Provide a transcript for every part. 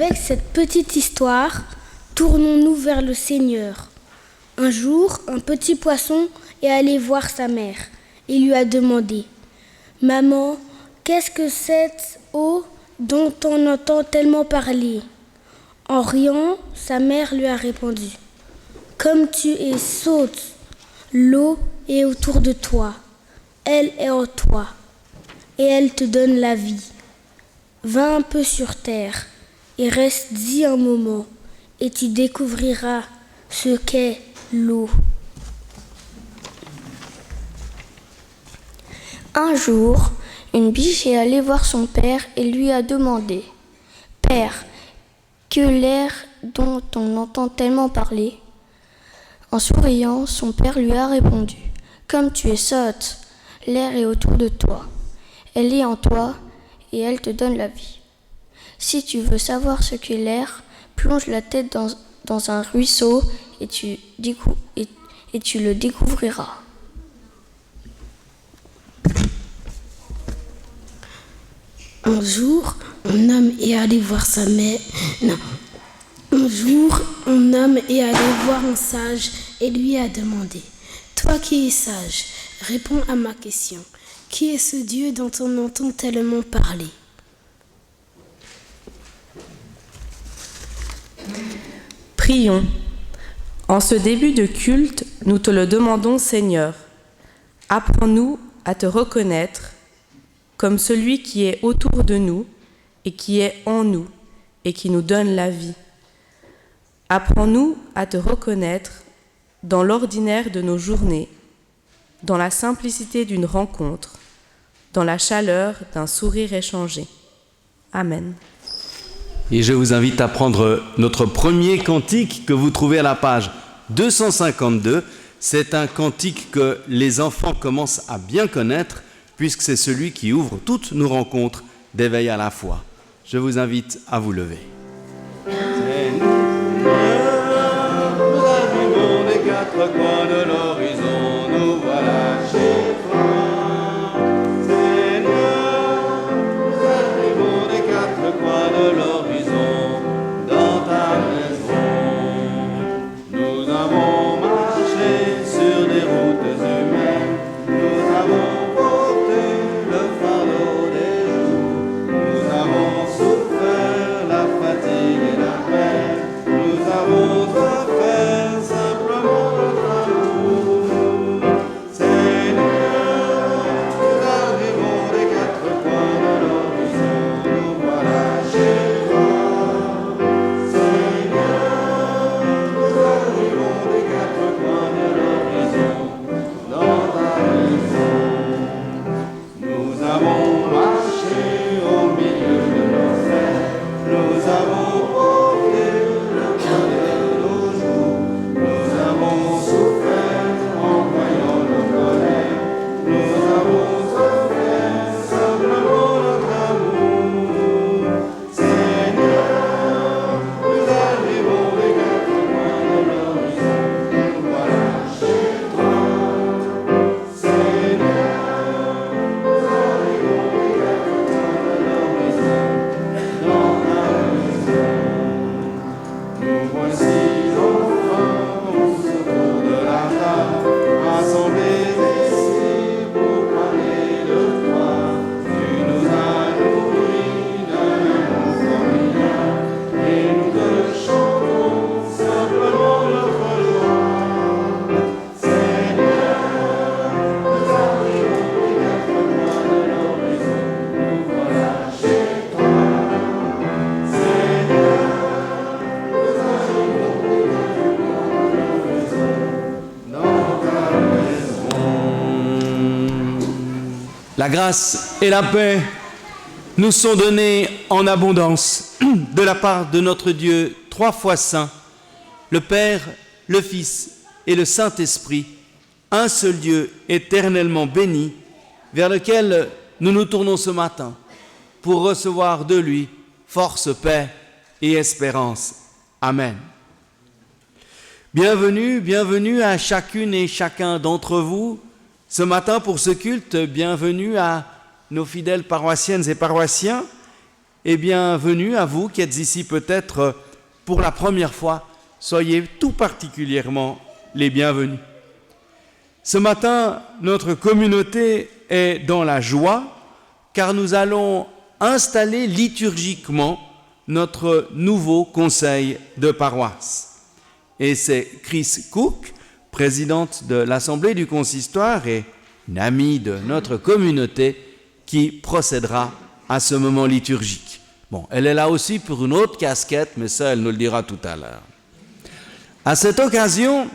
Avec cette petite histoire, tournons-nous vers le Seigneur. Un jour, un petit poisson est allé voir sa mère et lui a demandé « Maman, qu'est-ce que cette eau dont on entend tellement parler ?» En riant, sa mère lui a répondu « Comme tu es sotte, l'eau est autour de toi, elle est en toi, et elle te donne la vie. Va un peu sur terre, et reste-y un moment, et tu découvriras ce qu'est l'eau. » Un jour, une biche est allée voir son père et lui a demandé « Père, que l'air dont on entend tellement parler ?» En souriant, son père lui a répondu « Comme tu es sotte, l'air est autour de toi, elle est en toi et elle te donne la vie. Si tu veux savoir ce qu'est l'air, plonge la tête dans un ruisseau et tu le découvriras. » Un jour, un homme est allé voir sa mère. Un jour, un homme est allé voir un sage et lui a demandé « Toi qui es sage, réponds à ma question. Qui est ce Dieu dont on entend tellement parler ?» Prions. En ce début de culte, nous te le demandons, Seigneur. Apprends-nous à te reconnaître comme celui qui est autour de nous et qui est en nous et qui nous donne la vie. Apprends-nous à te reconnaître dans l'ordinaire de nos journées, dans la simplicité d'une rencontre, dans la chaleur d'un sourire échangé. Amen. Et je vous invite à prendre notre premier cantique que vous trouvez à la page 252. C'est un cantique que les enfants commencent à bien connaître, puisque c'est celui qui ouvre toutes nos rencontres d'éveil à la foi. Je vous invite à vous lever. Seigneur, nous arrivons des quatre coins de l'horizon, nous voilà chez toi. Seigneur, nous arrivons des quatre coins de l'horizon, dans ta maison. Nous avons marché sur des routes humaines, nous avons La grâce et la paix nous sont données en abondance de la part de notre Dieu trois fois saint, le Père, le Fils et le Saint-Esprit, un seul Dieu éternellement béni, vers lequel nous nous tournons ce matin pour recevoir de lui force, paix et espérance. Amen. Bienvenue, bienvenue à chacune et chacun d'entre vous. Ce matin, pour ce culte, bienvenue à nos fidèles paroissiennes et paroissiens et bienvenue à vous qui êtes ici peut-être pour la première fois. Soyez tout particulièrement les bienvenus. Ce matin, notre communauté est dans la joie car nous allons installer liturgiquement notre nouveau conseil de paroisse. Et c'est Chris Cook, présidente de l'Assemblée du Consistoire et une amie de notre communauté, qui procédera à ce moment liturgique. Bon, elle est là aussi pour une autre casquette, mais ça, elle nous le dira tout à l'heure. À cette occasion,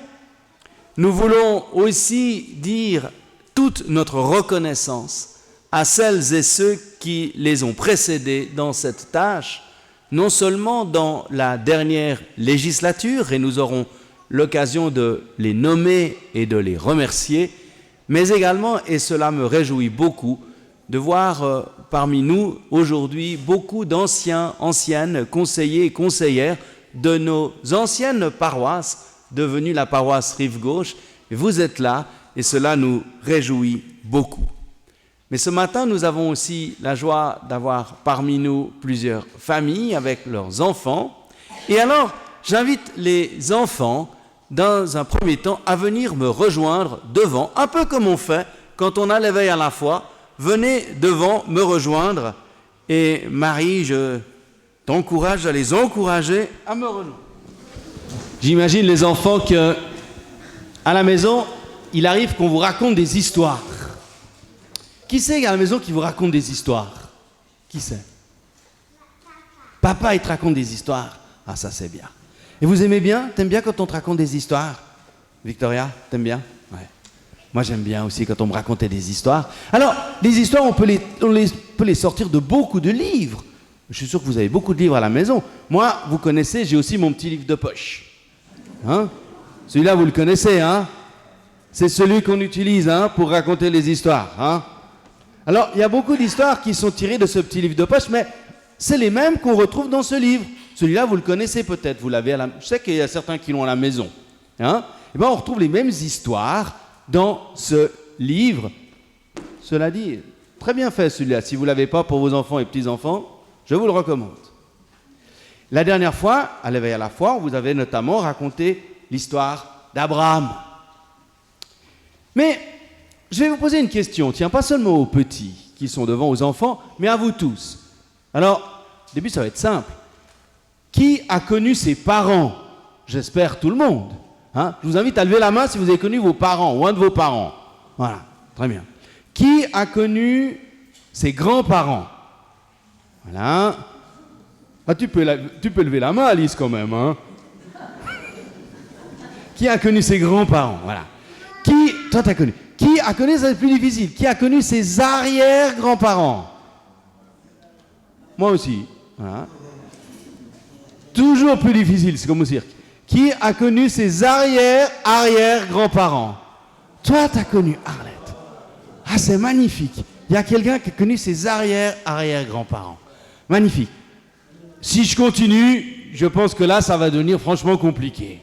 nous voulons aussi dire toute notre reconnaissance à celles et ceux qui les ont précédés dans cette tâche, non seulement dans la dernière législature, et nous aurons l'occasion de les nommer et de les remercier, mais également, et cela me réjouit beaucoup, de voir parmi nous aujourd'hui beaucoup d'anciens, anciennes conseillers et conseillères de nos anciennes paroisses, devenues la paroisse Rive-Gauche. Vous êtes là et cela nous réjouit beaucoup. Mais ce matin, nous avons aussi la joie d'avoir parmi nous plusieurs familles avec leurs enfants. Et alors, j'invite les enfants, dans un premier temps, à venir me rejoindre devant, un peu comme on fait quand on a l'éveil à la foi. Venez devant me rejoindre. Et Marie, je t'encourage à les encourager à me rejoindre. J'imagine les enfants que, à la maison, il arrive qu'on vous raconte des histoires. Qui c'est à la maison qui vous raconte des histoires? Qui c'est? Papa, il te raconte des histoires. Ah, ça c'est bien. Et vous aimez bien? T'aimes bien quand on te raconte des histoires? Victoria, t'aimes bien? Ouais. Moi j'aime bien aussi quand on me racontait des histoires. Alors, les histoires, on peut les sortir de beaucoup de livres. Je suis sûr que vous avez beaucoup de livres à la maison. Moi, vous connaissez, j'ai aussi mon petit livre de poche. Hein? Celui-là, vous le connaissez, hein? C'est celui qu'on utilise, hein, pour raconter les histoires, hein? Alors, il y a beaucoup d'histoires qui sont tirées de ce petit livre de poche, mais c'est les mêmes qu'on retrouve dans ce livre. Celui-là, vous le connaissez peut-être, vous l'avez je sais qu'il y a certains qui l'ont à la maison. Hein? Et bien, on retrouve les mêmes histoires dans ce livre. Cela dit, très bien fait celui-là. Si vous ne l'avez pas pour vos enfants et petits-enfants, je vous le recommande. La dernière fois, à l'éveil à la foi, on vous avait notamment raconté l'histoire d'Abraham. Mais je vais vous poser une question, tiens, pas seulement aux petits qui sont devant, aux enfants, mais à vous tous. Alors, au début, ça va être simple. Qui a connu ses parents? J'espère tout le monde. Hein? Je vous invite à lever la main si vous avez connu vos parents ou un de vos parents. Voilà, très bien. Qui a connu ses grands-parents? Voilà. Ah, tu peux lever la main, Alice, quand même. Hein? Qui a connu ses grands-parents? Voilà. Toi, t'as connu. Qui a connu, ça c'est plus difficile, qui a connu ses arrière-grands-parents? Moi aussi. Voilà. Toujours plus difficile, c'est comme au cirque. Qui a connu ses arrière-grands-parents? Toi, t'as connu, Arlette. Ah, c'est magnifique. Il y a quelqu'un qui a connu ses arrière-grands-parents. Magnifique. Si je continue, je pense que là, ça va devenir franchement compliqué.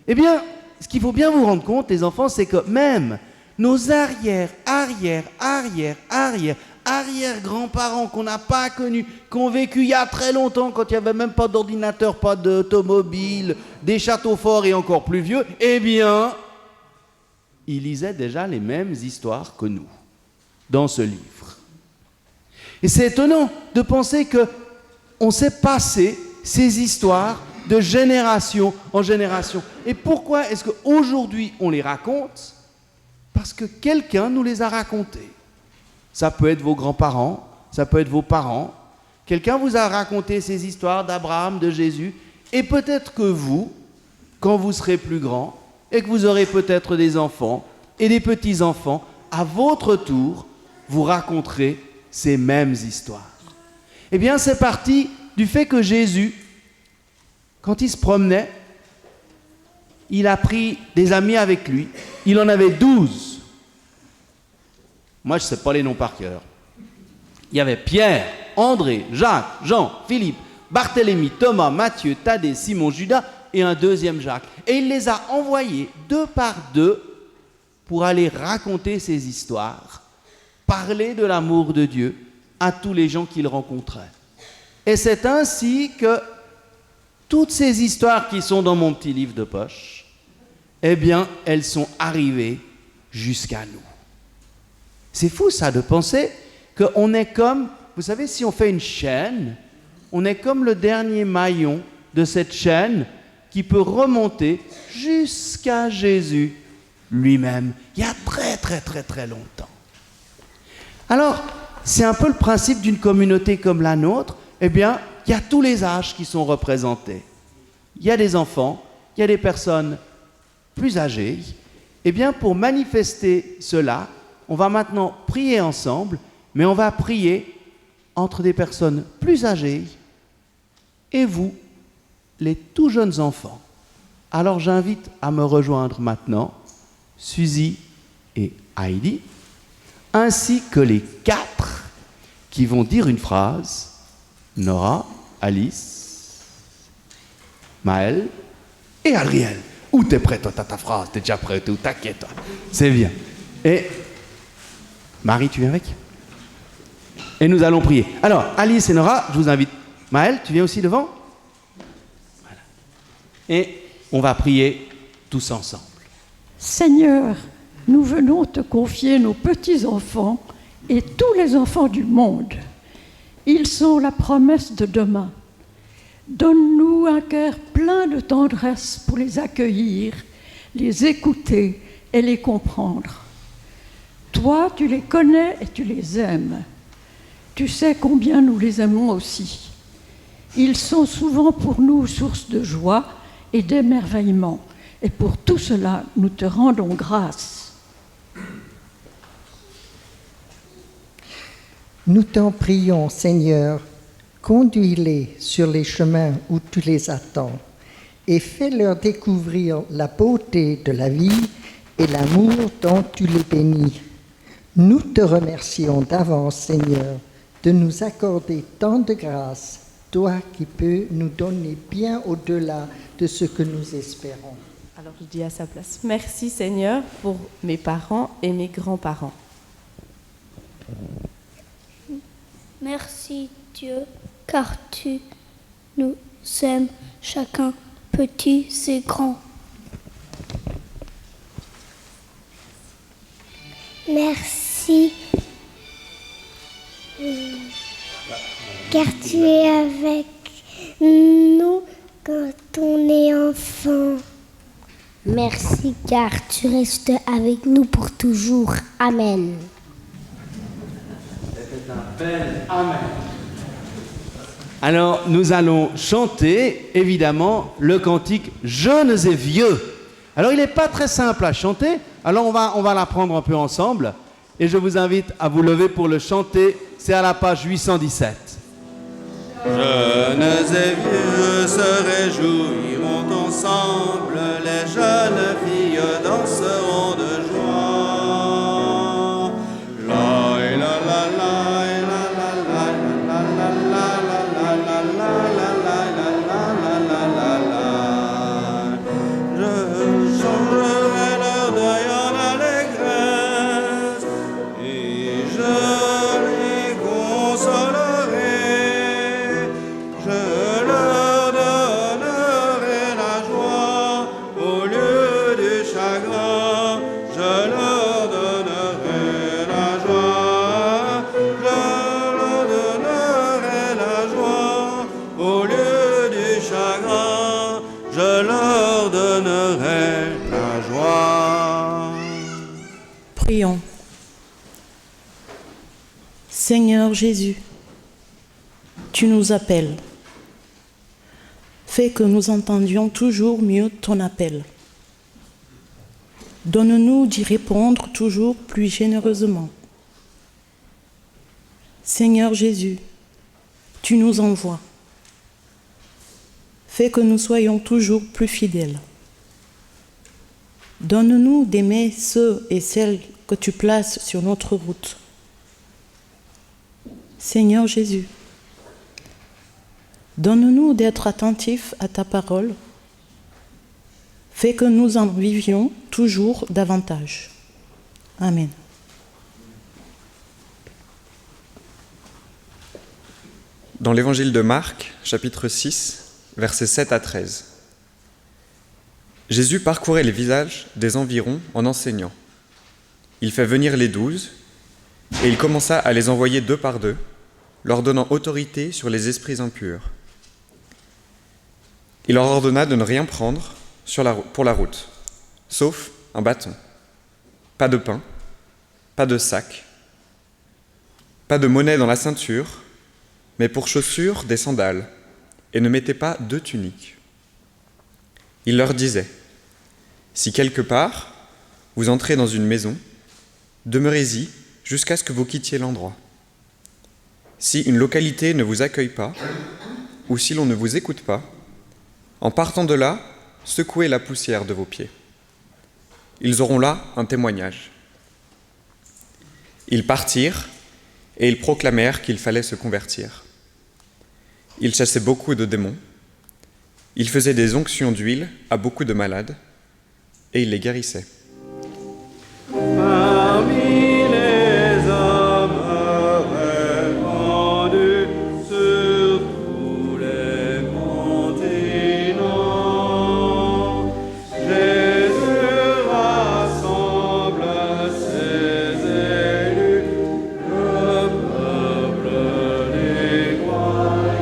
Eh bien, ce qu'il faut bien vous rendre compte, les enfants, c'est que même nos arrière-grands-parents qu'on n'a pas connus, qui ont vécu il y a très longtemps, quand il n'y avait même pas d'ordinateur, pas d'automobile, des châteaux forts et encore plus vieux, eh bien, ils lisaient déjà les mêmes histoires que nous, dans ce livre. Et c'est étonnant de penser qu'on s'est passé ces histoires de génération en génération. Et pourquoi est-ce qu'aujourd'hui on les raconte? Parce que quelqu'un nous les a racontées. Ça peut être vos grands-parents, ça peut être vos parents. Quelqu'un vous a raconté ces histoires d'Abraham, de Jésus. Et peut-être que vous, quand vous serez plus grand, et que vous aurez peut-être des enfants et des petits-enfants, à votre tour, vous raconterez ces mêmes histoires. Eh bien, c'est parti du fait que Jésus, quand il se promenait, il a pris des amis avec lui. Il en avait 12. Moi, je ne sais pas les noms par cœur. Il y avait Pierre, André, Jacques, Jean, Philippe, Barthélemy, Thomas, Matthieu, Thaddée, Simon, Judas et un deuxième Jacques. Et il les a envoyés 2 par 2 pour aller raconter ces histoires, parler de l'amour de Dieu à tous les gens qu'il rencontrait. Et c'est ainsi que toutes ces histoires qui sont dans mon petit livre de poche, eh bien, elles sont arrivées jusqu'à nous. C'est fou ça de penser qu'on est comme, vous savez, si on fait une chaîne, on est comme le dernier maillon de cette chaîne qui peut remonter jusqu'à Jésus lui-même, il y a très très très très longtemps. Alors, c'est un peu le principe d'une communauté comme la nôtre. Eh bien, il y a tous les âges qui sont représentés. Il y a des enfants, il y a des personnes plus âgées. Eh bien, pour manifester cela, on va maintenant prier ensemble, mais on va prier entre des personnes plus âgées et vous, les tout jeunes enfants. Alors, j'invite à me rejoindre maintenant Suzy et Heidi, ainsi que les 4 qui vont dire une phrase. Nora, Alice, Maëlle et Adriel. Où t'es prêt, toi, t'as ta phrase, t'es déjà prêt, t'es au taquet, toi. C'est bien. Et Marie, tu viens avec? Et nous allons prier. Alors, Alice et Nora, je vous invite. Maëlle, tu viens aussi devant? Voilà. Et on va prier tous ensemble. Seigneur, nous venons te confier nos petits-enfants et tous les enfants du monde. Ils sont la promesse de demain. Donne-nous un cœur plein de tendresse pour les accueillir, les écouter et les comprendre. Toi, tu les connais et tu les aimes. Tu sais combien nous les aimons aussi. Ils sont souvent pour nous source de joie et d'émerveillement. Et pour tout cela, nous te rendons grâce. Nous t'en prions, Seigneur, conduis-les sur les chemins où tu les attends et fais-leur découvrir la beauté de la vie et l'amour dont tu les bénis. Nous te remercions d'avance, Seigneur, de nous accorder tant de grâce, toi qui peux nous donner bien au-delà de ce que nous espérons. Alors je dis à sa place, merci Seigneur pour mes parents et mes grands-parents. Merci Dieu, car tu nous aimes chacun, petits et grands. Merci, car tu es avec nous quand on est enfant. Merci, car tu restes avec nous pour toujours. Amen. C'était un bel Amen. Alors, nous allons chanter, évidemment, le cantique « Jeunes et vieux ». Alors, il n'est pas très simple à chanter, alors on va l'apprendre un peu ensemble. Et je vous invite à vous lever pour le chanter, c'est à la page 817. Jeunes et vieux se réjouiront ensemble, les jeunes filles danseront de joie. La la la la la la la la la la la la la la. Je changerai leur deuil en allégresse et je les consolerai. Je leur donnerai la joie au lieu du chagrin. Je leur donnerai la joie. Je leur donnerai la joie au lieu du chagrin. Je leur donnerai la joie. Prions. Seigneur Jésus, tu nous appelles. Fais que nous entendions toujours mieux ton appel. Donne-nous d'y répondre toujours plus généreusement. Seigneur Jésus, tu nous envoies. Fais que nous soyons toujours plus fidèles. Donne-nous d'aimer ceux et celles que tu places sur notre route. Seigneur Jésus, donne-nous d'être attentifs à ta parole. Fais que nous en vivions toujours davantage. Amen. dans l'évangile de Marc, chapitre 6, versets 7 à 13. Jésus parcourait les villages des environs en enseignant. Il fait venir les 12, et il commença à les envoyer 2 par 2, leur donnant autorité sur les esprits impurs. Il leur ordonna de ne rien prendre pour la route, sauf un bâton, pas de pain, pas de sac, pas de monnaie dans la ceinture, mais pour chaussures des sandales, et ne mettez pas 2 tuniques. Il leur disait, « Si quelque part vous entrez dans une maison, demeurez-y jusqu'à ce que vous quittiez l'endroit. Si une localité ne vous accueille pas, ou si l'on ne vous écoute pas, en partant de là, secouez la poussière de vos pieds. Ils auront là un témoignage. » Ils partirent, et ils proclamèrent qu'il fallait se convertir. Ils chassaient beaucoup de démons, ils faisaient des onctions d'huile à beaucoup de malades, et ils les guérissaient. Parmi les hommes répandus sur tous les continents, Jésus rassemble ses élus, le peuple des croyants.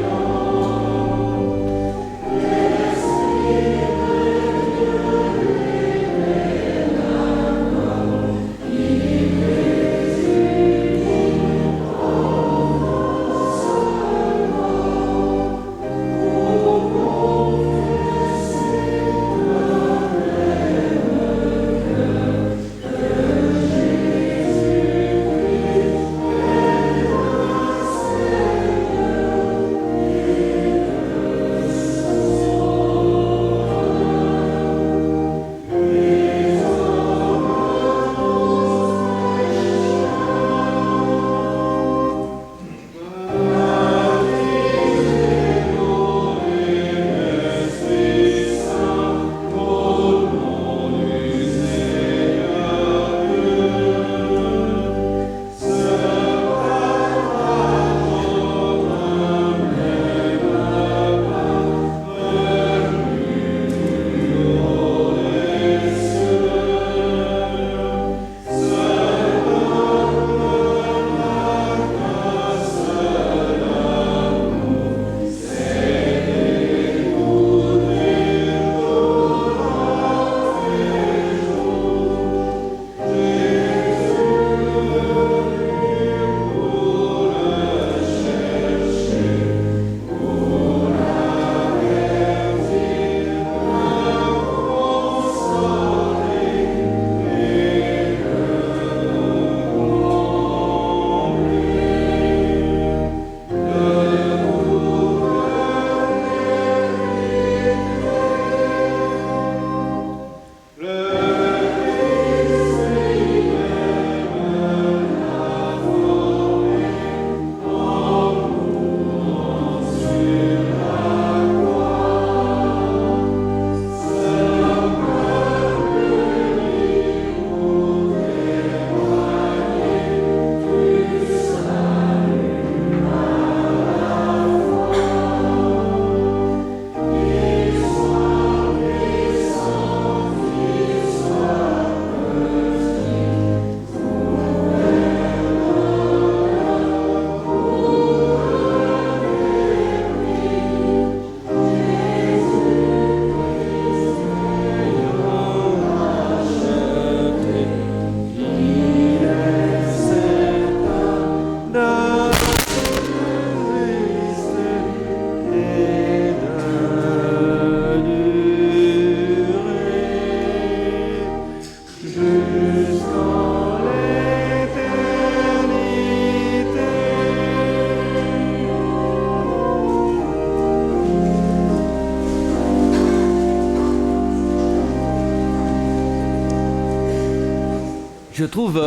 Je trouve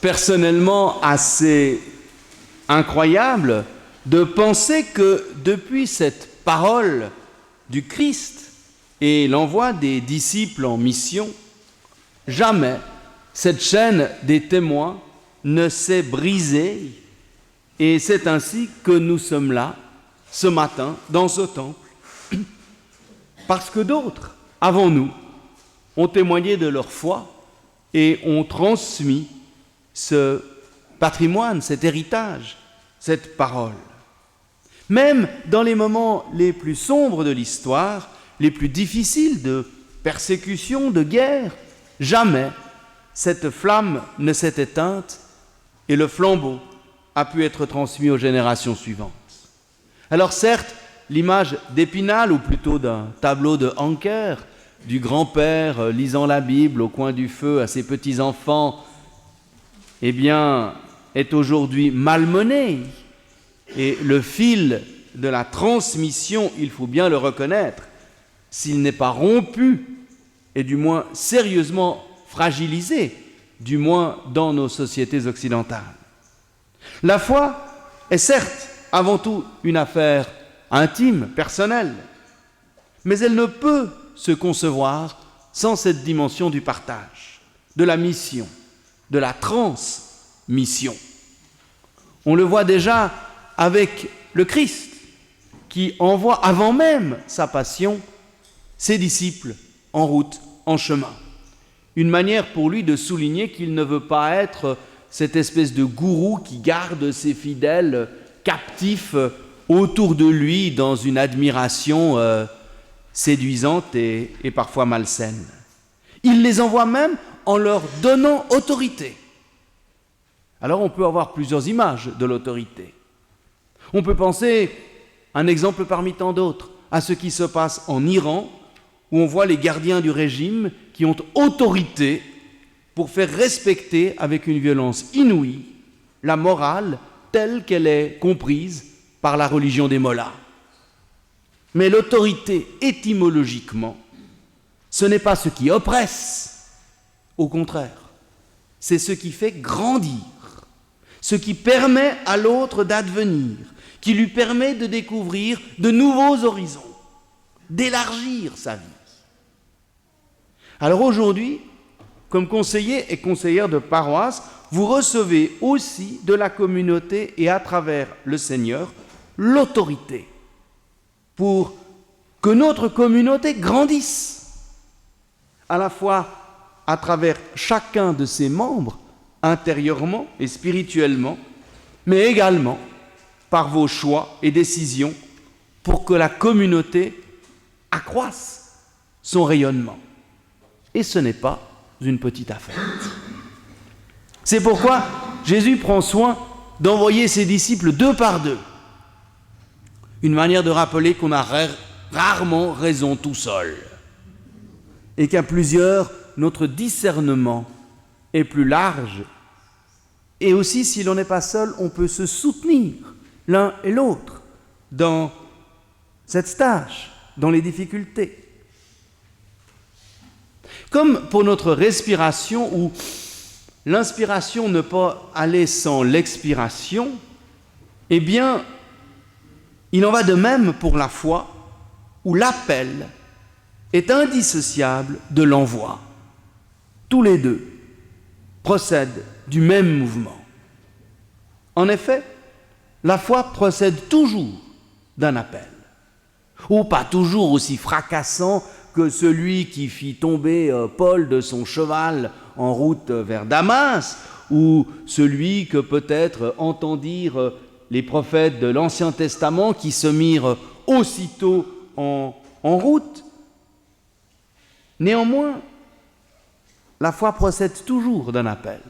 personnellement assez incroyable de penser que depuis cette parole du Christ et l'envoi des disciples en mission, jamais cette chaîne des témoins ne s'est brisée, et c'est ainsi que nous sommes là ce matin dans ce temple, parce que d'autres, avant nous, ont témoigné de leur foi et ont transmis ce patrimoine, cet héritage, cette parole. Même dans les moments les plus sombres de l'histoire, les plus difficiles de persécution, de guerre, jamais cette flamme ne s'est éteinte et le flambeau a pu être transmis aux générations suivantes. Alors certes, l'image d'Épinal, ou plutôt d'un tableau de Anker, du grand-père lisant la Bible au coin du feu à ses petits-enfants, eh bien, est aujourd'hui malmenée. Et le fil de la transmission, il faut bien le reconnaître, s'il n'est pas rompu, et du moins sérieusement fragilisé, du moins dans nos sociétés occidentales. La foi est certes avant tout une affaire intime, personnelle, mais elle ne peut se concevoir sans cette dimension du partage, de la mission, de la transmission. On le voit déjà avec le Christ, qui envoie avant même sa passion ses disciples en route, en chemin. Une manière pour lui de souligner qu'il ne veut pas être cette espèce de gourou qui garde ses fidèles captifs autour de lui dans une admiration séduisante et parfois malsaine. Il les envoie même en leur donnant autorité. Alors on peut avoir plusieurs images de l'autorité. On peut penser, un exemple parmi tant d'autres, à ce qui se passe en Iran, où on voit les gardiens du régime qui ont autorité pour faire respecter avec une violence inouïe la morale telle qu'elle est comprise par la religion des mollahs. Mais l'autorité, étymologiquement, ce n'est pas ce qui oppresse, au contraire, c'est ce qui fait grandir, ce qui permet à l'autre d'advenir, qui lui permet de découvrir de nouveaux horizons, d'élargir sa vie. Alors aujourd'hui, comme conseiller et conseillère de paroisse, vous recevez aussi de la communauté et à travers le Seigneur l'autorité pour que notre communauté grandisse, à la fois à travers chacun de ses membres, intérieurement et spirituellement, mais également par vos choix et décisions pour que la communauté accroisse son rayonnement. Et ce n'est pas une petite affaire. C'est pourquoi Jésus prend soin d'envoyer ses disciples deux par deux. Une manière de rappeler qu'on a rarement raison tout seul. Et qu'à plusieurs, notre discernement est plus large. Et aussi, si l'on n'est pas seul, on peut se soutenir l'un et l'autre dans cette tâche, dans les difficultés. Comme pour notre respiration, où l'inspiration ne peut aller sans l'expiration, eh bien, il en va de même pour la foi, où l'appel est indissociable de l'envoi. Tous les deux procèdent du même mouvement. En effet, la foi procède toujours d'un appel, ou pas toujours aussi fracassant que celui qui fit tomber Paul de son cheval en route vers Damas, ou celui que peut-être entendirent les prophètes de l'Ancien Testament qui se mirent aussitôt en route. Néanmoins, la foi procède toujours d'un appel,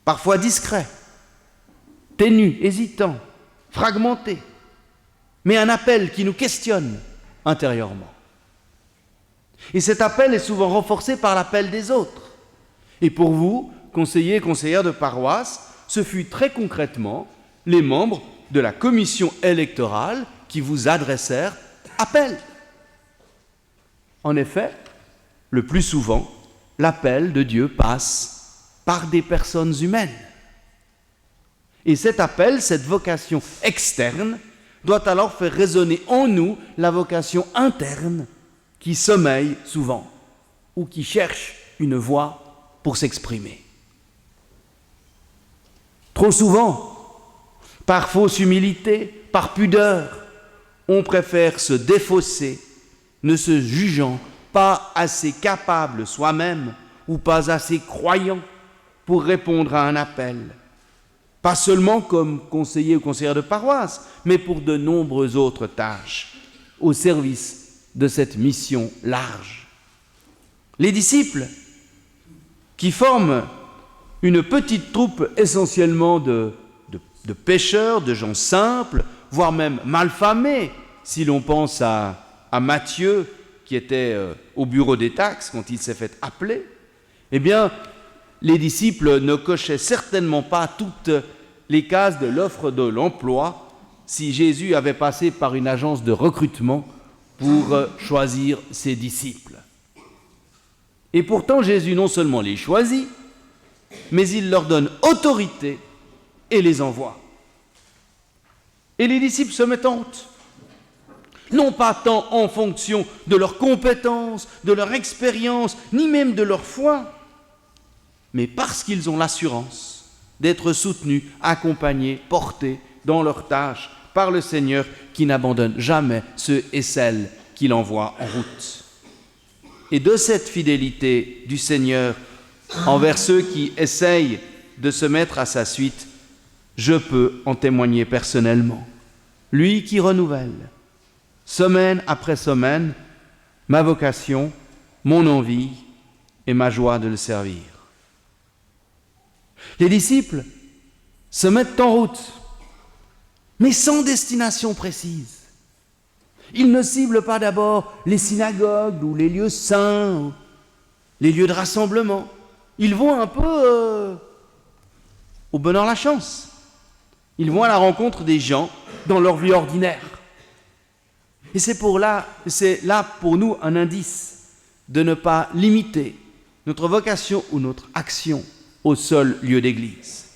parfois discret, ténu, hésitant, fragmenté, mais un appel qui nous questionne intérieurement. Et cet appel est souvent renforcé par l'appel des autres. Et pour vous, conseillers et conseillères de paroisse, ce fut très concrètement les membres de la commission électorale qui vous adressèrent appel. En effet, le plus souvent, l'appel de Dieu passe par des personnes humaines. Et cet appel, cette vocation externe, doit alors faire résonner en nous la vocation interne qui sommeille souvent ou qui cherche une voie pour s'exprimer. Trop souvent, Par fausse humilité, par pudeur, on préfère se défausser, ne se jugeant pas assez capable soi-même ou pas assez croyant pour répondre à un appel. Pas seulement comme conseiller ou conseillère de paroisse, mais pour de nombreuses autres tâches au service de cette mission large. Les disciples, qui forment une petite troupe essentiellement de pêcheurs, de gens simples, voire même malfamés, si l'on pense à Matthieu, qui était au bureau des taxes quand il s'est fait appeler, eh bien, les disciples ne cochaient certainement pas toutes les cases de l'offre de l'emploi si Jésus avait passé par une agence de recrutement pour choisir ses disciples. Et pourtant, Jésus non seulement les choisit, mais il leur donne autorité et les envoie. Et les disciples se mettent en route. Non pas tant en fonction de leurs compétences, de leur expérience, ni même de leur foi, mais parce qu'ils ont l'assurance d'être soutenus, accompagnés, portés dans leurs tâches par le Seigneur qui n'abandonne jamais ceux et celles qu'il envoie en route. Et de cette fidélité du Seigneur envers ceux qui essayent de se mettre à sa suite, je peux en témoigner personnellement. Lui qui renouvelle, semaine après semaine, ma vocation, mon envie et ma joie de le servir. Les disciples se mettent en route, mais sans destination précise. Ils ne ciblent pas d'abord les synagogues ou les lieux saints, les lieux de rassemblement. Ils vont un peu au bonheur la chance. Ils vont à la rencontre des gens dans leur vie ordinaire. Et c'est là pour nous un indice de ne pas limiter notre vocation ou notre action au seul lieu d'église.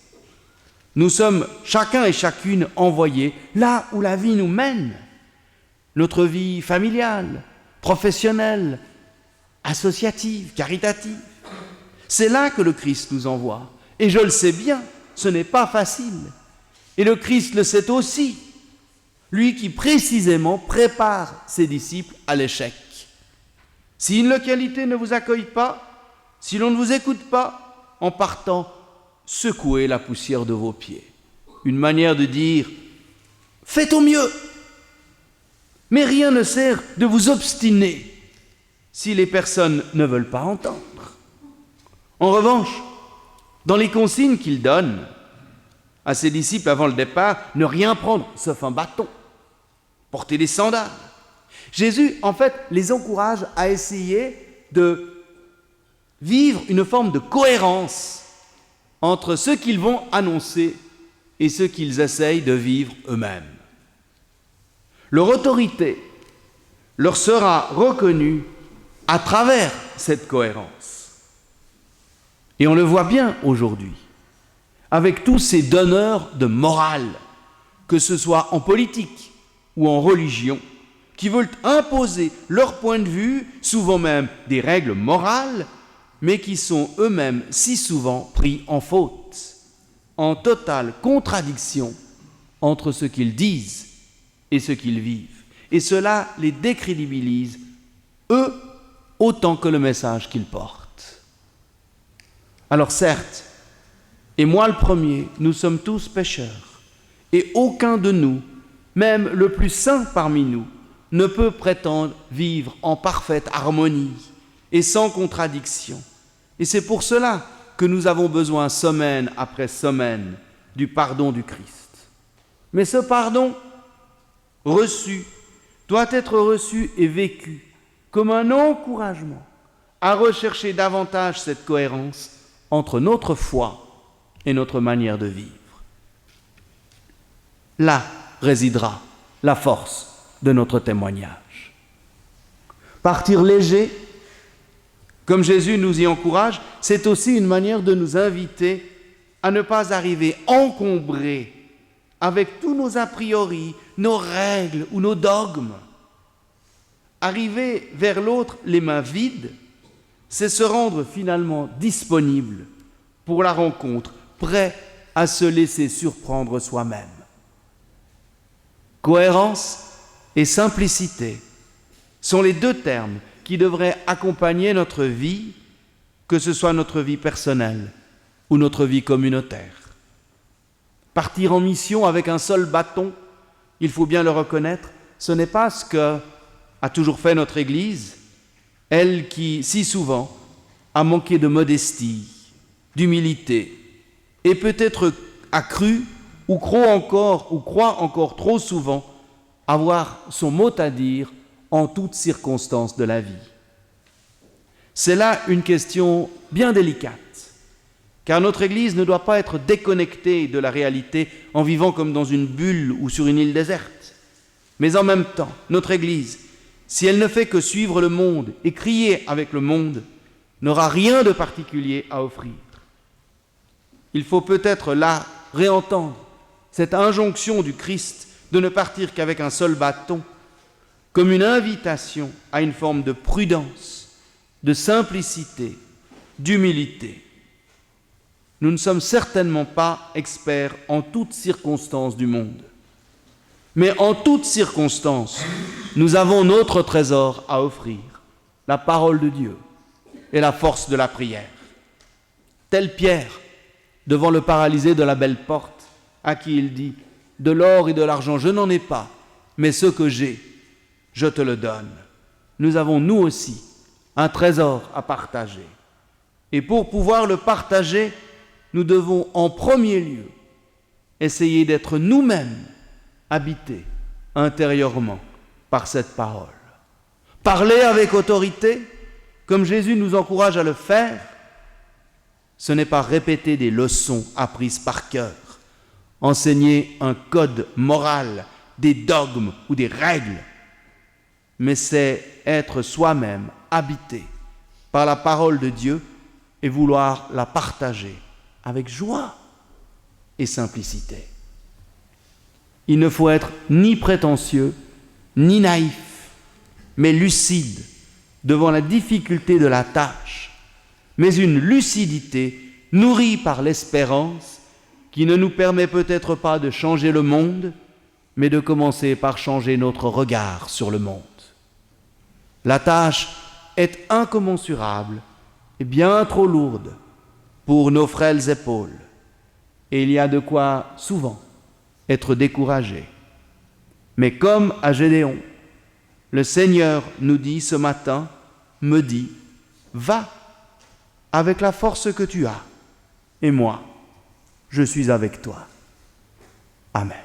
Nous sommes chacun et chacune envoyés là où la vie nous mène. Notre vie familiale, professionnelle, associative, caritative. C'est là que le Christ nous envoie. Et je le sais bien, ce n'est pas facile. Et le Christ le sait aussi. Lui qui précisément prépare ses disciples à l'échec. Si une localité ne vous accueille pas, si l'on ne vous écoute pas, en partant, secouez la poussière de vos pieds. Une manière de dire « faites au mieux ». Mais rien ne sert de vous obstiner si les personnes ne veulent pas entendre. En revanche, dans les consignes qu'il donne à ses disciples avant le départ, ne rien prendre sauf un bâton, porter des sandales. Jésus, en fait, les encourage à essayer de vivre une forme de cohérence entre ce qu'ils vont annoncer et ce qu'ils essayent de vivre eux-mêmes. Leur autorité leur sera reconnue à travers cette cohérence. Et on le voit bien aujourd'hui, avec tous ces donneurs de morale, que ce soit en politique ou en religion, qui veulent imposer leur point de vue, souvent même des règles morales, mais qui sont eux-mêmes si souvent pris en faute, en totale contradiction entre ce qu'ils disent et ce qu'ils vivent. Et cela les décrédibilise, eux, autant que le message qu'ils portent. Alors certes, et moi le premier, nous sommes tous pécheurs, et aucun de nous, même le plus saint parmi nous, ne peut prétendre vivre en parfaite harmonie et sans contradiction. Et c'est pour cela que nous avons besoin, semaine après semaine, du pardon du Christ. Mais ce pardon reçu doit être reçu et vécu comme un encouragement à rechercher davantage cette cohérence entre notre foi et notre manière de vivre. Là résidera la force de notre témoignage. Partir léger, comme Jésus nous y encourage, c'est aussi une manière de nous inviter à ne pas arriver encombrés avec tous nos a priori, nos règles ou nos dogmes. Arriver vers l'autre les mains vides, c'est se rendre finalement disponible pour la rencontre, prêt à se laisser surprendre soi-même. Cohérence et simplicité sont les deux termes qui devraient accompagner notre vie, que ce soit notre vie personnelle ou notre vie communautaire. Partir en mission avec un seul bâton, il faut bien le reconnaître, ce n'est pas ce qu'a toujours fait notre Église, elle qui, si souvent, a manqué de modestie, d'humilité, et peut-être a cru ou croit encore trop souvent avoir son mot à dire en toutes circonstances de la vie. C'est là une question bien délicate, car notre Église ne doit pas être déconnectée de la réalité en vivant comme dans une bulle ou sur une île déserte. Mais en même temps, notre Église, si elle ne fait que suivre le monde et crier avec le monde, n'aura rien de particulier à offrir. Il faut peut-être là réentendre cette injonction du Christ de ne partir qu'avec un seul bâton, comme une invitation à une forme de prudence, de simplicité, d'humilité. Nous ne sommes certainement pas experts en toutes circonstances du monde. Mais en toutes circonstances, nous avons notre trésor à offrir, la parole de Dieu et la force de la prière. Tel Pierre, devant le paralysé de la belle porte, à qui il dit « De l'or et de l'argent, je n'en ai pas, mais ce que j'ai, je te le donne. » Nous avons, nous aussi, un trésor à partager. Et pour pouvoir le partager, nous devons en premier lieu essayer d'être nous-mêmes habités intérieurement par cette parole. Parler avec autorité, comme Jésus nous encourage à le faire, ce n'est pas répéter des leçons apprises par cœur, enseigner un code moral, des dogmes ou des règles, mais c'est être soi-même habité par la parole de Dieu et vouloir la partager avec joie et simplicité. Il ne faut être ni prétentieux, ni naïf, mais lucide devant la difficulté de la tâche, mais une lucidité nourrie par l'espérance qui ne nous permet peut-être pas de changer le monde, mais de commencer par changer notre regard sur le monde. La tâche est incommensurable et bien trop lourde pour nos frêles épaules, et il y a de quoi souvent être découragé. Mais comme à Gédéon, le Seigneur nous dit ce matin, me dit, va avec la force que tu as, et moi, je suis avec toi. Amen.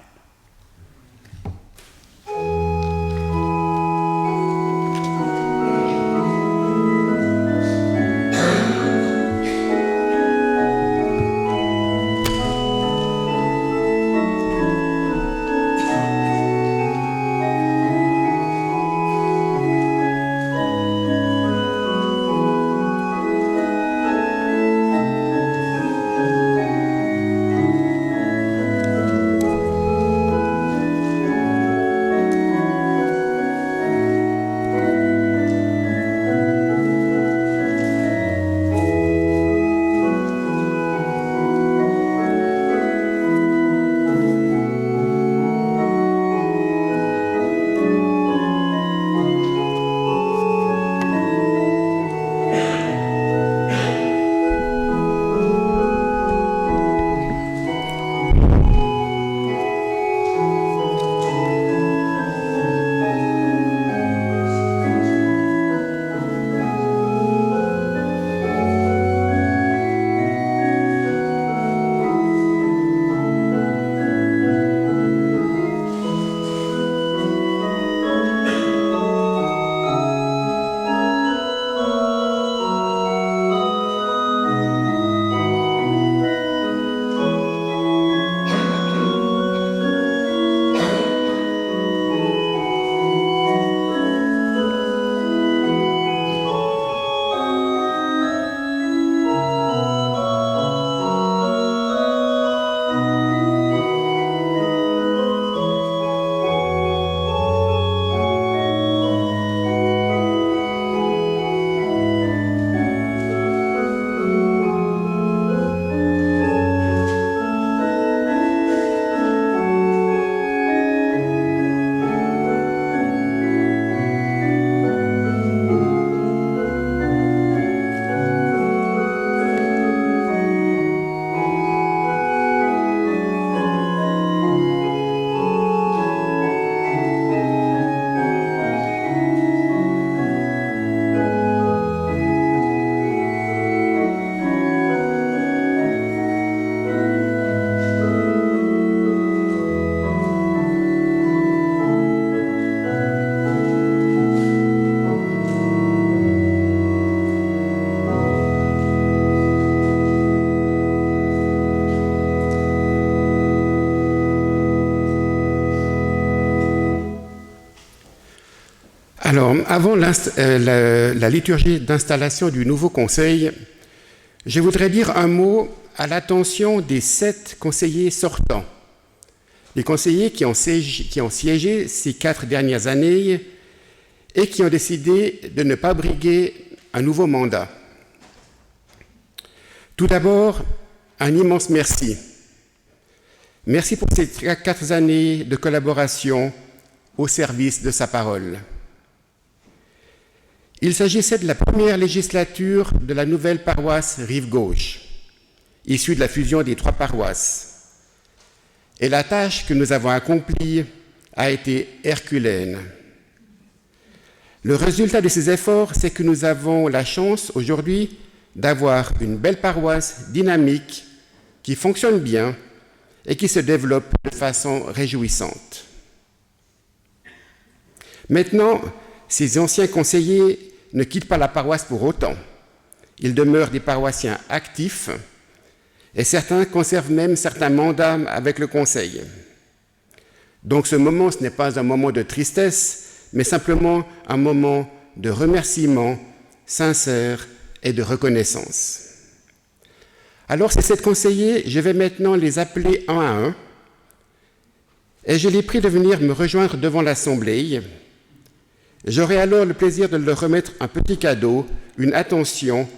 Alors, avant la liturgie d'installation du nouveau conseil, je voudrais dire un mot à l'attention des 7 conseillers sortants. Les conseillers qui ont siégé ces 4 dernières années et qui ont décidé de ne pas briguer un nouveau mandat. Tout d'abord, un immense merci. Merci pour ces 4 années de collaboration au service de sa parole. Il s'agissait de la première législature de la nouvelle paroisse Rive-Gauche, issue de la fusion des 3 paroisses. Et la tâche que nous avons accomplie a été herculéenne. Le résultat de ces efforts, c'est que nous avons la chance aujourd'hui d'avoir une belle paroisse dynamique qui fonctionne bien et qui se développe de façon réjouissante. Maintenant, ces anciens conseillers ne quittent pas la paroisse pour autant. Ils demeurent des paroissiens actifs et certains conservent même certains mandats avec le conseil. Donc ce moment, ce n'est pas un moment de tristesse, mais simplement un moment de remerciement sincère et de reconnaissance. Alors ces 7 conseillers, je vais maintenant les appeler un à un et je les prie de venir me rejoindre devant l'Assemblée. J'aurai alors le plaisir de leur remettre un petit cadeau, une attention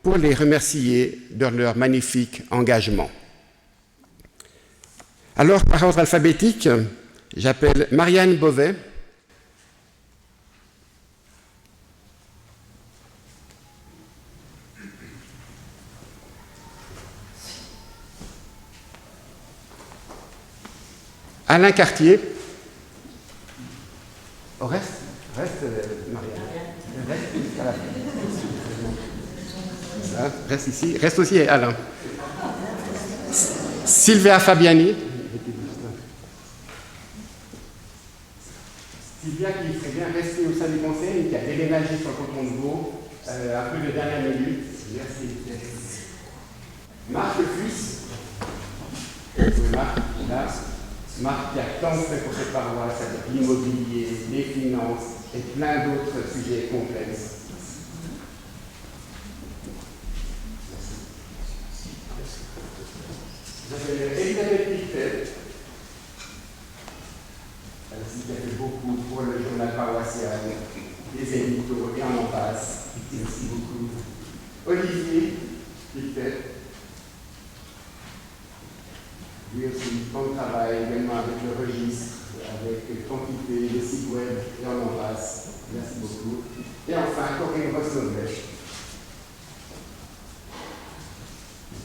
pour les remercier de leur magnifique engagement. Alors, par ordre alphabétique, j'appelle Marianne Beauvais, Alain Cartier, reste Marianne, reste à la fin. Reste ici, reste aussi Alain. Sylvia Fabiani. Sylvia qui serait bien restée au sein du conseil, qui a déménagé sur le canton de Vaud, un peu de dernière minute. Merci. Marc Fuss. Marc qui a tant fait pour cette paroisse, avec l'immobilier, les finances et plein d'autres sujets complexes. J'appelle Elisabeth Pictet, elle aussi qui a fait beaucoup pour le journal paroissial, les éditos et en passe. Merci beaucoup. Olivier Pictet, lui aussi, bon travail également avec le registre, avec quantité, les sites web et en passe. Merci beaucoup. Et enfin, Corinne Rosnovet.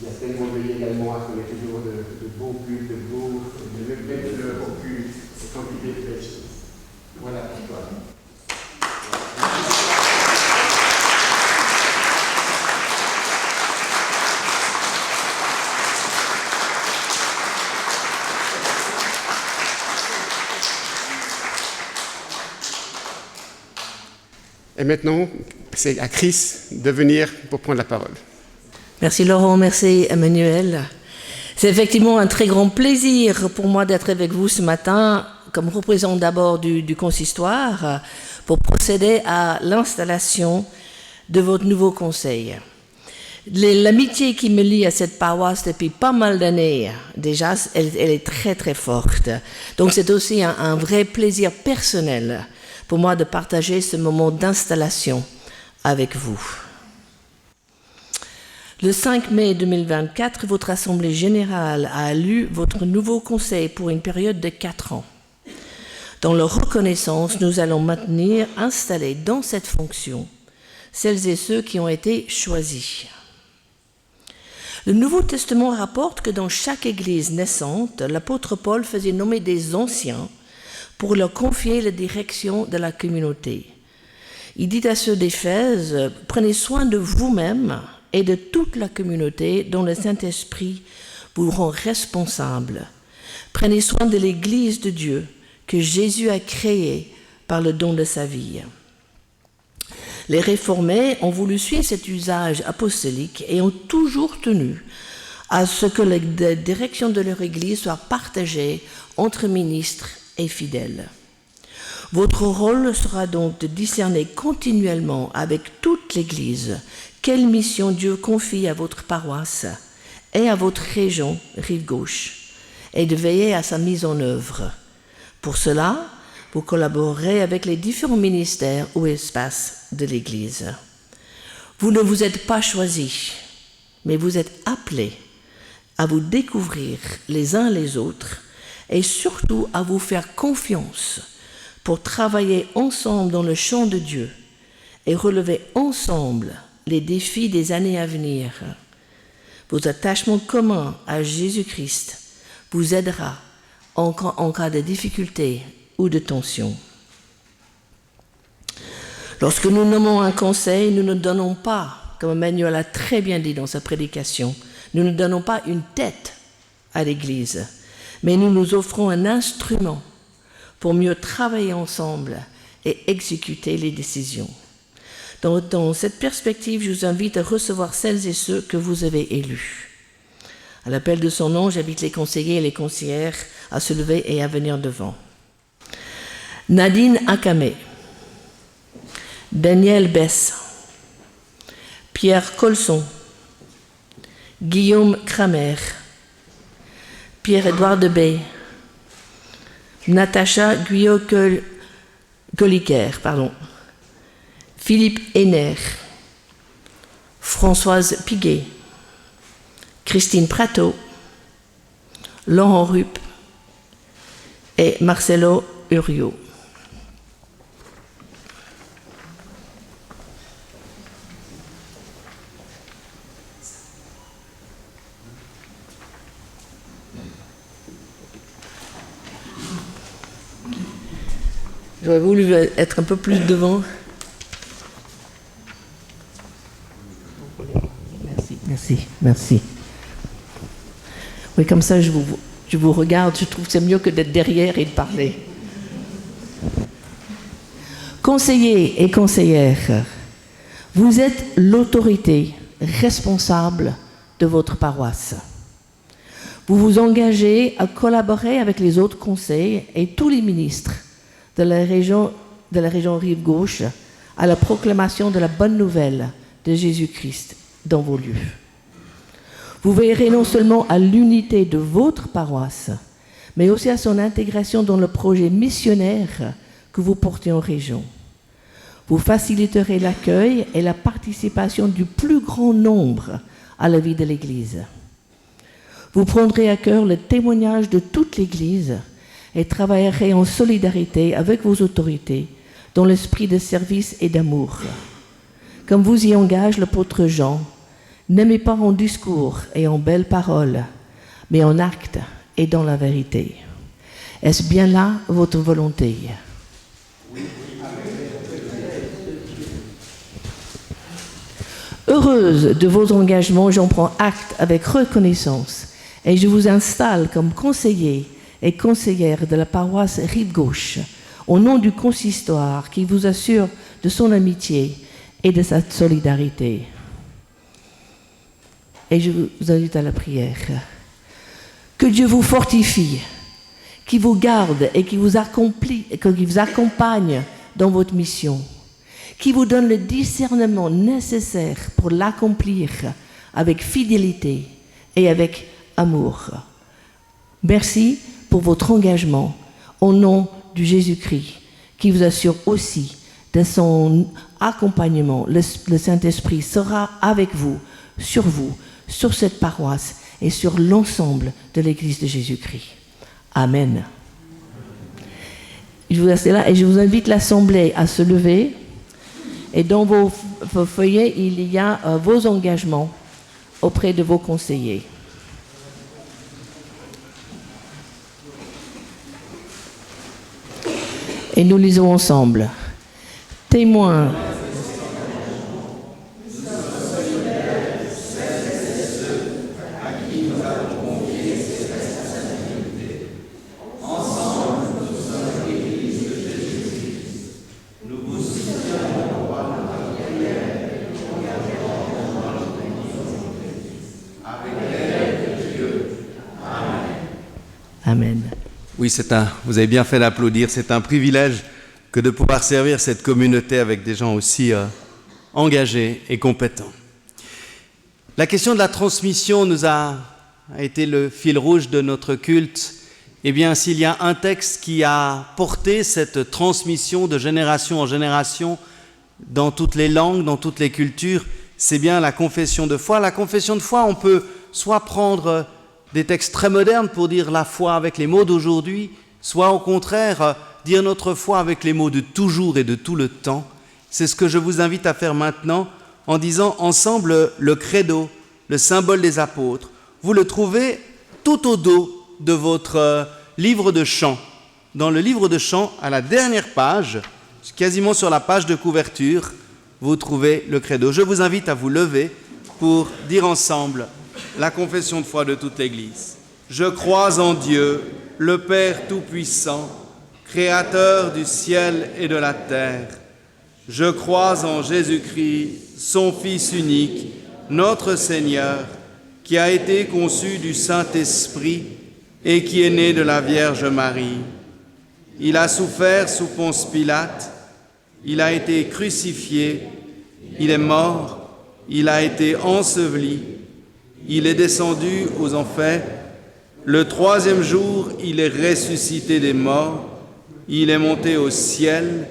Il y a tellement de également à connaître toujours de beaux cultes, de belles fleurs au culte, et quantité de belles choses. Voilà pour toi. Et maintenant, c'est à Chris de venir pour prendre la parole. Merci Laurent, merci Emmanuel. C'est effectivement un très grand plaisir pour moi d'être avec vous ce matin, comme représentant d'abord du consistoire, pour procéder à l'installation de votre nouveau conseil. L'amitié qui me lie à cette paroisse depuis pas mal d'années, déjà, elle est très très forte. Donc c'est aussi un vrai plaisir personnel pour moi de partager ce moment d'installation avec vous. Le 5 mai 2024, votre Assemblée générale a élu votre nouveau conseil pour une période de 4 ans. Dans leur reconnaissance, nous allons maintenir installés dans cette fonction celles et ceux qui ont été choisis. Le Nouveau Testament rapporte que dans chaque église naissante, l'apôtre Paul faisait nommer des anciens pour leur confier la direction de la communauté. Il dit à ceux d'Éphèse, « Prenez soin de vous-même et de toute la communauté dont le Saint-Esprit vous rend responsable. Prenez soin de l'Église de Dieu que Jésus a créée par le don de sa vie. » Les réformés ont voulu suivre cet usage apostolique et ont toujours tenu à ce que la direction de leur Église soit partagée entre ministres et fidèles. Votre rôle sera donc de discerner continuellement avec toute l'Église quelle mission Dieu confie à votre paroisse et à votre région rive gauche, et de veiller à sa mise en œuvre. Pour cela, vous collaborerez avec les différents ministères ou espaces de l'Église. Vous ne vous êtes pas choisis, mais vous êtes appelés à vous découvrir les uns les autres et surtout à vous faire confiance pour travailler ensemble dans le champ de Dieu et relever ensemble les défis des années à venir. Vos attachements communs à Jésus-Christ vous aidera en cas de difficulté ou de tension. Lorsque nous nommons un conseil, nous ne donnons pas, comme Emmanuel a très bien dit dans sa prédication, nous ne donnons pas une tête à l'Église, mais nous nous offrons un instrument pour mieux travailler ensemble et exécuter les décisions. Dans cette perspective, je vous invite à recevoir celles et ceux que vous avez élus. À l'appel de son nom, j'invite les conseillers et les conseillères à se lever et à venir devant. Nadine Akame, Daniel Bess, Pierre Colson, Guillaume Kramer, Pierre-Édouard Debay, Natacha Guyot-Goliker, Philippe Henner, Françoise Piguet, Christine Prato, Laurent Rupp et Marcelo Uriot. J'aurais voulu être un peu plus devant. Merci. Oui, comme ça, je vous regarde, je trouve que c'est mieux que d'être derrière et de parler. Conseillers et conseillères, vous êtes l'autorité responsable de votre paroisse. Vous vous engagez à collaborer avec les autres conseils et tous les ministres de la région rive gauche à la proclamation de la bonne nouvelle de Jésus-Christ dans vos lieux. Vous veillerez non seulement à l'unité de votre paroisse, mais aussi à son intégration dans le projet missionnaire que vous portez en région. Vous faciliterez l'accueil et la participation du plus grand nombre à la vie de l'Église. Vous prendrez à cœur le témoignage de toute l'Église et travaillerez en solidarité avec vos autorités dans l'esprit de service et d'amour. Comme vous y engage l'apôtre Jean, n'aimez pas en discours et en belles paroles, mais en actes et dans la vérité. Est-ce bien là votre volonté? Heureuse de vos engagements, j'en prends acte avec reconnaissance et je vous installe comme conseiller et conseillère de la paroisse Rive Gauche au nom du consistoire qui vous assure de son amitié et de sa solidarité. Et je vous invite à la prière. Que Dieu vous fortifie, qui vous garde et qui vous accompagne dans votre mission, qui vous donne le discernement nécessaire pour l'accomplir avec fidélité et avec amour. Merci pour votre engagement au nom de Jésus-Christ, qui vous assure aussi de son accompagnement. Le Saint-Esprit sera avec vous, sur cette paroisse et sur l'ensemble de l'Église de Jésus-Christ. Amen. Je vous laisse là et je vous invite l'Assemblée à se lever. Et dans vos feuillets, il y a vos engagements auprès de vos conseillers. Et nous lisons ensemble. Témoins. Amen. Oui, vous avez bien fait d'applaudir. C'est un privilège que de pouvoir servir cette communauté avec des gens aussi engagés et compétents. La question de la transmission nous a été le fil rouge de notre culte. Eh bien, s'il y a un texte qui a porté cette transmission de génération en génération dans toutes les langues, dans toutes les cultures, c'est bien la confession de foi. La confession de foi, on peut soit prendre des textes très modernes pour dire la foi avec les mots d'aujourd'hui, soit au contraire dire notre foi avec les mots de toujours et de tout le temps. C'est ce que je vous invite à faire maintenant en disant ensemble le credo, le symbole des apôtres. Vous le trouvez tout au dos de votre livre de chants. Dans le livre de chants, à la dernière page, quasiment sur la page de couverture, vous trouvez le credo. Je vous invite à vous lever pour dire ensemble la confession de foi de toute l'Église. Je crois en Dieu, le Père Tout-Puissant, Créateur du ciel et de la terre. Je crois en Jésus-Christ, son Fils unique, notre Seigneur, qui a été conçu du Saint-Esprit et qui est né de la Vierge Marie. Il a souffert sous Ponce Pilate, il a été crucifié, il est mort, il a été enseveli, il est descendu aux enfers. Le troisième jour, il est ressuscité des morts, il est monté au ciel,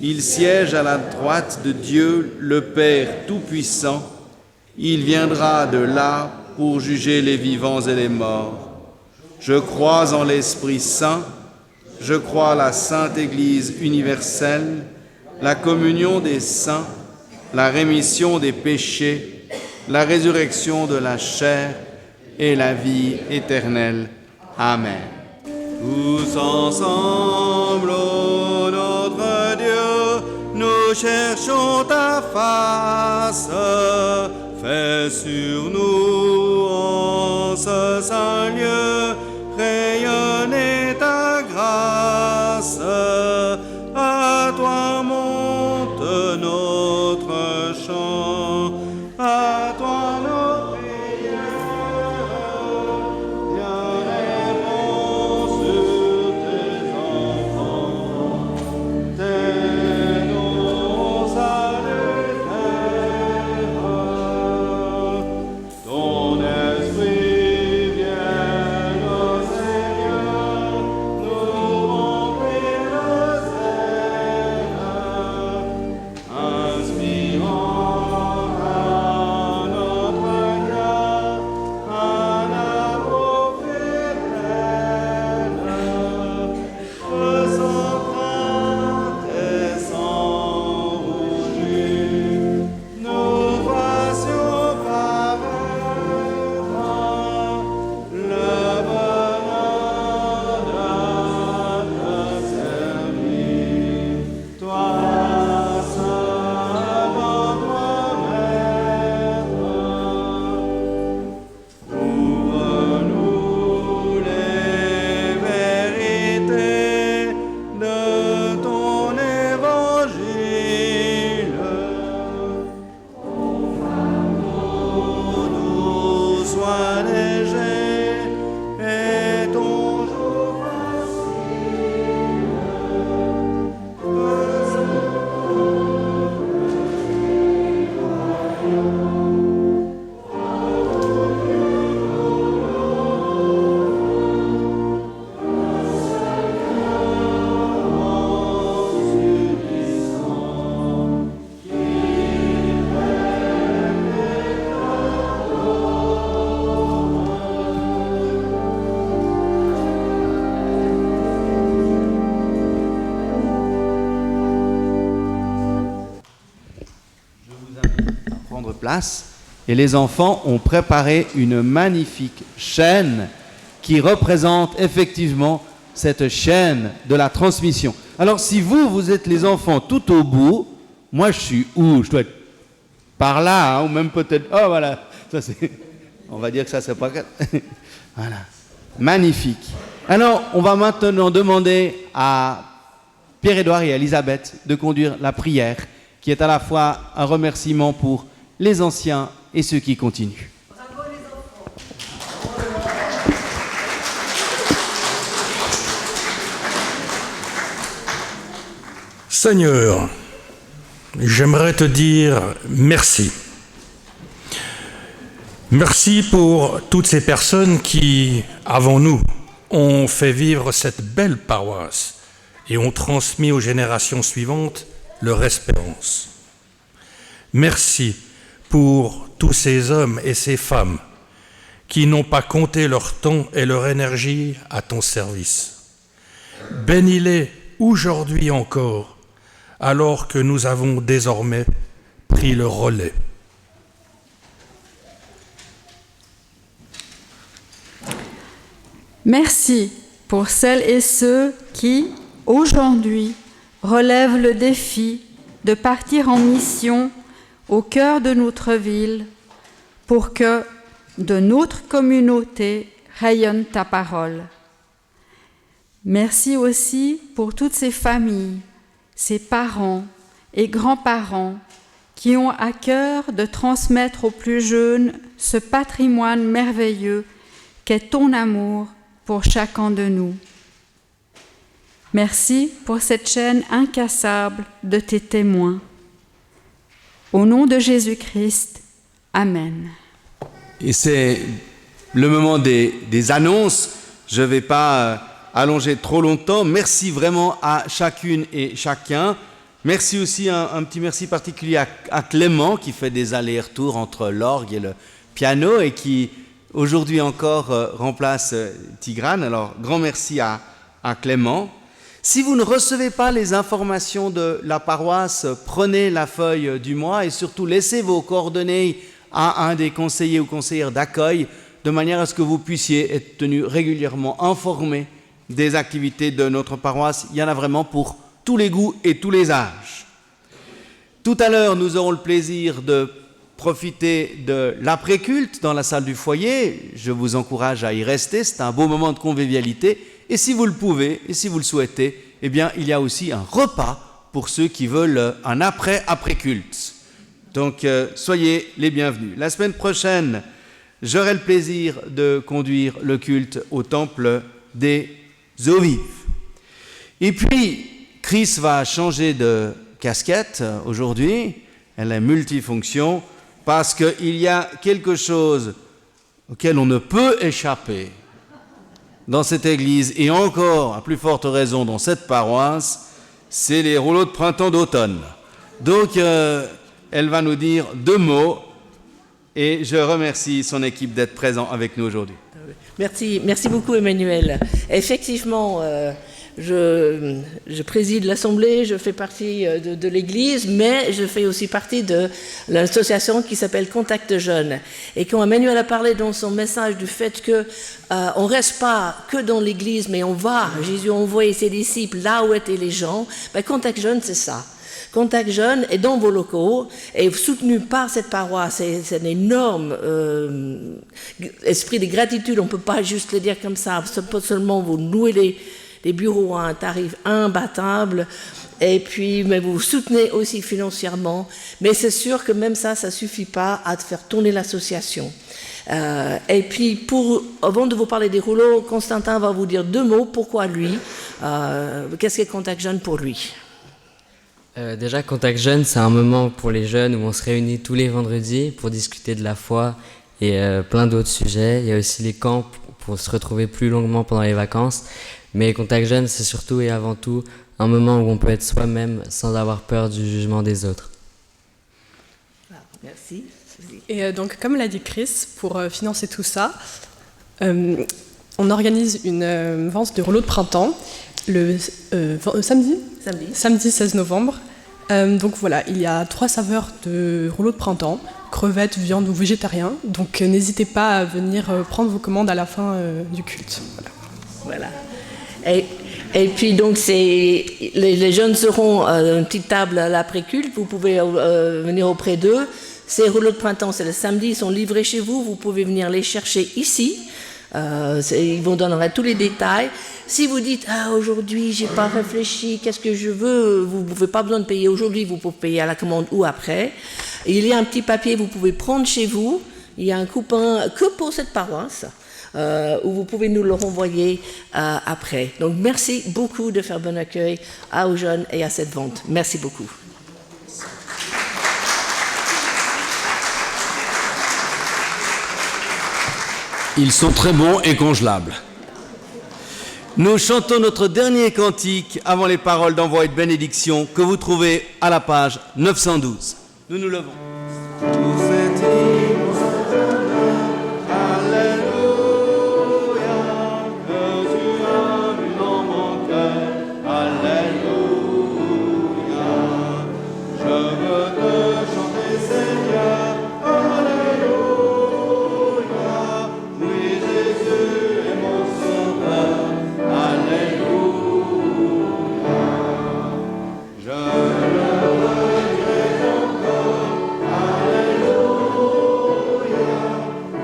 il siège à la droite de Dieu, le Père Tout-Puissant. Il viendra de là pour juger les vivants et les morts. Je crois en l'Esprit Saint, je crois à la Sainte Église universelle, la communion des saints, la rémission des péchés, la résurrection de la chair et la vie éternelle. Amen. Tous ensemble, ô notre Dieu, nous cherchons ta face. Fais sur nous en ce saint lieu rayonner ta grâce. À toi monte notre chant, à toi nos prières. Viens répondre sur tes enfants, tes noms salutaires. Ton esprit vienne, ô Seigneur, nous remplir le zèle, inspirant à notre cœur un amour fidèle, sans crainte et sans rougir, nous fassions paraître le bonheur de te servir. Toi seul, notre Maître, ouvre-nous les vérités de ton évangile. Nous sois léger et ton jour prendre place et les enfants ont préparé une magnifique chaîne qui représente effectivement cette chaîne de la transmission. Alors si vous êtes les enfants tout au bout, moi je suis où? Je dois être par là, hein, ou même peut-être... Oh voilà, ça c'est... On va dire que ça c'est pas... Voilà, magnifique. Alors on va maintenant demander à Pierre-Édouard et à Elisabeth de conduire la prière qui est à la fois un remerciement pour les anciens et ceux qui continuent. Bravo les enfants. Seigneur, j'aimerais te dire merci. Merci pour toutes ces personnes qui, avant nous, ont fait vivre cette belle paroisse et ont transmis aux générations suivantes leur espérance. Merci pour tous ces hommes et ces femmes qui n'ont pas compté leur temps et leur énergie à ton service. Bénis-les aujourd'hui encore, alors que nous avons désormais pris le relais. Merci pour celles et ceux qui, aujourd'hui, relèvent le défi de partir en mission au cœur de notre ville pour que de notre communauté rayonne ta parole. Merci aussi pour toutes ces familles, ces parents et grands-parents qui ont à cœur de transmettre aux plus jeunes ce patrimoine merveilleux qu'est ton amour pour chacun de nous. Merci pour cette chaîne incassable de tes témoins. Au nom de Jésus-Christ, Amen. Et c'est le moment des annonces. Je ne vais pas allonger trop longtemps. Merci vraiment à chacune et chacun. Merci aussi, un petit merci particulier à Clément qui fait des allers-retours entre l'orgue et le piano et qui aujourd'hui encore remplace Tigrane. Alors, grand merci à Clément. Si vous ne recevez pas les informations de la paroisse, prenez la feuille du mois et surtout laissez vos coordonnées à un des conseillers ou conseillères d'accueil de manière à ce que vous puissiez être tenu régulièrement informé des activités de notre paroisse. Il y en a vraiment pour tous les goûts et tous les âges. Tout à l'heure, nous aurons le plaisir de profiter de l'après-culte dans la salle du foyer. Je vous encourage à y rester, c'est un beau moment de convivialité. Et si vous le pouvez, et si vous le souhaitez, eh bien, il y a aussi un repas pour ceux qui veulent un après-culte. Donc, soyez les bienvenus. La semaine prochaine, j'aurai le plaisir de conduire le culte au temple des eaux vives. Et puis, Chris va changer de casquette aujourd'hui. Elle est multifonction parce qu'il y a quelque chose auquel on ne peut échapper dans cette église et encore, à plus forte raison, dans cette paroisse, c'est les rouleaux de printemps d'automne. Donc, elle va nous dire 2 mots et je remercie son équipe d'être présent avec nous aujourd'hui. Merci beaucoup Emmanuel. Effectivement, je préside l'Assemblée, je fais partie de l'Église, mais je fais aussi partie de l'association qui s'appelle Contact Jeunes. Et quand Emmanuel a parlé dans son message du fait que on reste pas que dans l'Église, mais on va, Jésus a envoyé ses disciples là où étaient les gens, ben, Contact Jeunes, c'est ça. Contact Jeunes est dans vos locaux et soutenu par cette paroisse. C'est un énorme esprit de gratitude. On ne peut pas juste le dire comme ça. Pas seulement vous louez les bureaux à un tarif imbattable, et puis, mais vous soutenez aussi financièrement. Mais c'est sûr que même ça ne suffit pas à faire tourner l'association. Et puis, avant de vous parler des rouleaux, Constantin va vous dire 2 mots. Pourquoi lui Qu'est-ce qu'est Contact Jeunes pour lui? Déjà, Contact Jeunes, c'est un moment pour les jeunes où on se réunit tous les vendredis pour discuter de la foi et plein d'autres sujets. Il y a aussi les camps pour se retrouver plus longuement pendant les vacances. Mais Contact Jeunes, c'est surtout et avant tout un moment où on peut être soi-même sans avoir peur du jugement des autres. Merci. Et donc, comme l'a dit Chris, pour financer tout ça, on organise une vente de rouleaux de printemps le samedi 16 novembre. Donc voilà, il y a 3 saveurs de rouleaux de printemps, crevettes, viande ou végétarien. Donc n'hésitez pas à venir prendre vos commandes à la fin du culte. Voilà. Et puis donc les jeunes seront à une petite table à l'après-culte, vous pouvez venir auprès d'eux. Ces rouleaux de printemps, c'est le samedi, ils sont livrés chez vous, vous pouvez venir les chercher ici. Ils vous donneraient tous les détails. Si vous dites aujourd'hui j'ai pas réfléchi, qu'est-ce que je veux, vous n'avez pas besoin de payer aujourd'hui, vous pouvez payer à la commande ou après. Il y a un petit papier, vous pouvez prendre chez vous. Il y a un coupon que pour cette paroisse. ou vous pouvez nous le renvoyer après. Donc merci beaucoup de faire bon accueil aux jeunes et à cette vente. Merci beaucoup. Ils sont très bons et congelables. Nous chantons notre dernier cantique avant les paroles d'envoi et de bénédiction que vous trouvez à la page 912. Nous nous levons. Tout cet hymne, Alléluia, que tu as mis dans mon cœur, Alléluia. Je veux te chanter, Seigneur, Alléluia. Oui, Jésus est mon sauveur, Alléluia. Je le regrette encore, Alléluia.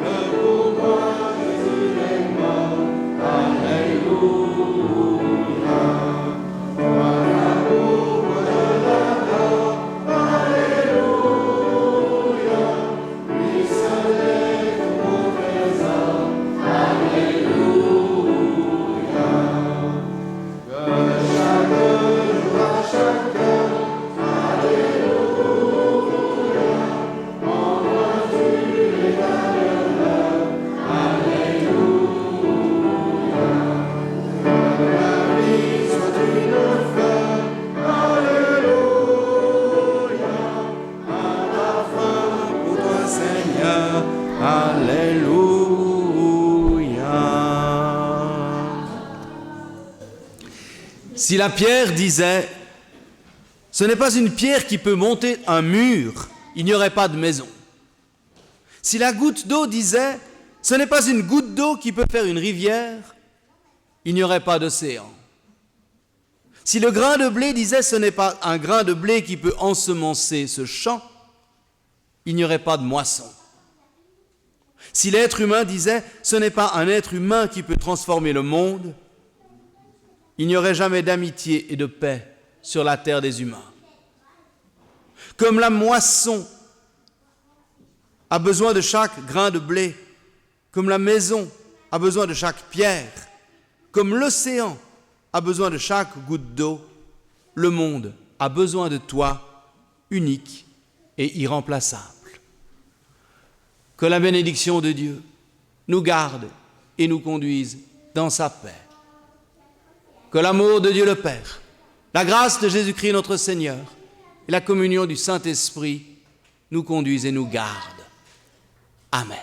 Que pour moi Jésus est mort, Alléluia. Voilà pourquoi je l'adore, Alléluia. Lui seul est tout mon trésor, Alléluia. Que chaque jour à chaque heure, Alléluia, envoies-tu l'éternel l'heure, Alléluia. Que la vie soit une fleur, Alléluia, un parfum pour toi, Seigneur, Alléluia. Si la pierre disait « Ce n'est pas une pierre qui peut monter un mur, il n'y aurait pas de maison. » Si la goutte d'eau disait « Ce n'est pas une goutte d'eau qui peut faire une rivière, il n'y aurait pas d'océan. » Si le grain de blé disait « Ce n'est pas un grain de blé qui peut ensemencer ce champ, il n'y aurait pas de moisson. » Si l'être humain disait « Ce n'est pas un être humain qui peut transformer le monde, il n'y aurait jamais d'amitié et de paix sur la terre des humains. » Comme la moisson a besoin de chaque grain de blé, comme la maison a besoin de chaque pierre, comme l'océan a besoin de chaque goutte d'eau, le monde a besoin de toi, unique et irremplaçable. Que la bénédiction de Dieu nous garde et nous conduise dans sa paix. Que l'amour de Dieu le Père, la grâce de Jésus-Christ notre Seigneur et la communion du Saint-Esprit nous conduisent et nous gardent. Amen.